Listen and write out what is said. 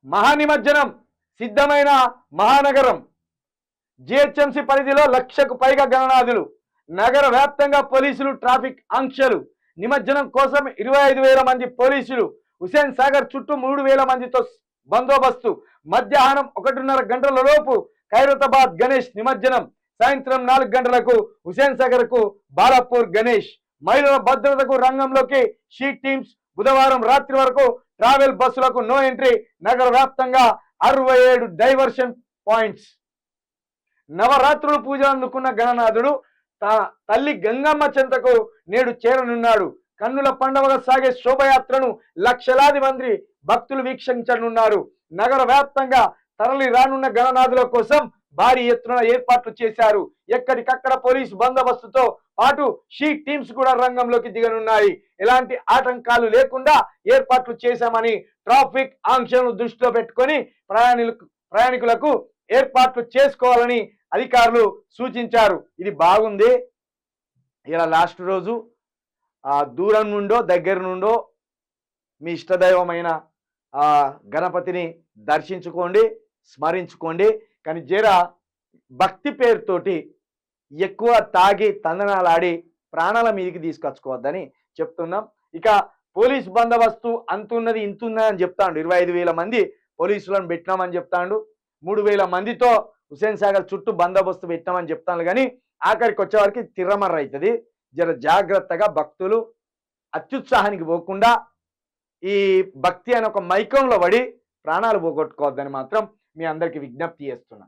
మహానిమజ్జనం సిద్ధమైన మహానగరం. జిహెచ్ఎంసీ పరిధిలో 1,00,000కు పైగా గణనాథులు. నగర వ్యాప్తంగా పోలీసులు ట్రాఫిక్ ఆంక్షలు. నిమజ్జనం కోసం 25,000 మంది పోలీసులు. హుసేన్ సాగర్ చుట్టూ 3,000 మందితో బందోబస్తు. మధ్యాహ్నం 1:30 గంటల లోపు ఖైరతాబాద్ గణేష్ నిమజ్జనం. సాయంత్రం 4 గంటలకు హుసేన్ సాగర్ కు బాలాపూర్ గణేష్. మహిళల భద్రతకు రంగంలోకి షీట్ టీమ్స్. బుధవారం రాత్రి వరకు ట్రావెల్ బస్సులకు నో ఎంట్రీ. నగర వ్యాప్తంగా 67 డైవర్షన్ పాయింట్స్. నవరాత్రులు పూజలు అందుకున్న గణనాథుడు తల్లి గంగమ్మ చెంతకు నేడు చేరనున్నాడు. కన్నుల పండుగగా సాగే శోభయాత్రను లక్షలాది మంది భక్తులు వీక్షించనున్నారు. నగర వ్యాప్తంగా తరలి రానున్న గణనాథుల కోసం భారీ ఎత్తున ఏర్పాట్లు చేశారు. ఎక్కడికక్కడ పోలీసు బందోబస్తుతో పాటు షీట్ టీమ్స్ కూడా రంగంలోకి దిగనున్నాయి. ఎలాంటి ఆటంకాలు లేకుండా ఏర్పాట్లు చేశామని ట్రాఫిక్ ఆంక్షలను దృష్టిలో పెట్టుకొని ప్రయాణికులకు ఏర్పాట్లు చేసుకోవాలని అధికారులు సూచించారు. ఇది బాగుంది. ఇలా లాస్ట్ రోజు దూరం నుండో దగ్గర నుండో మీ ఇష్టదైవమైన గణపతిని దర్శించుకోండి, స్మరించుకోండి. కానీ జరా భక్తి పేరుతోటి ఎక్కువ తాగి తందనాలాడి ప్రాణాల మీదకి తీసుకొచ్చుకోవద్దని చెప్తున్నాం. ఇక పోలీస్ బందోబస్తు అంతున్నది ఇంతున్నది అని చెప్తాడు. 25,000 మంది పోలీసులను పెట్టినామని చెప్తాడు. 3,000 మందితో హుసేన్ సాగర్ చుట్టూ బందోబస్తు పెట్టామని చెప్తాను. కానీ ఆఖరికి వచ్చేవారికి తిర్రమర్ర అవుతుంది. జర జాగ్రత్తగా భక్తులు అత్యుత్సాహానికి పోకుండా ఈ భక్తి అనే ఒక మైకంలో పడి ప్రాణాలు పోగొట్టుకోవద్దని మాత్రం మీ అందరికీ విజ్ఞప్తి చేస్తున్నా.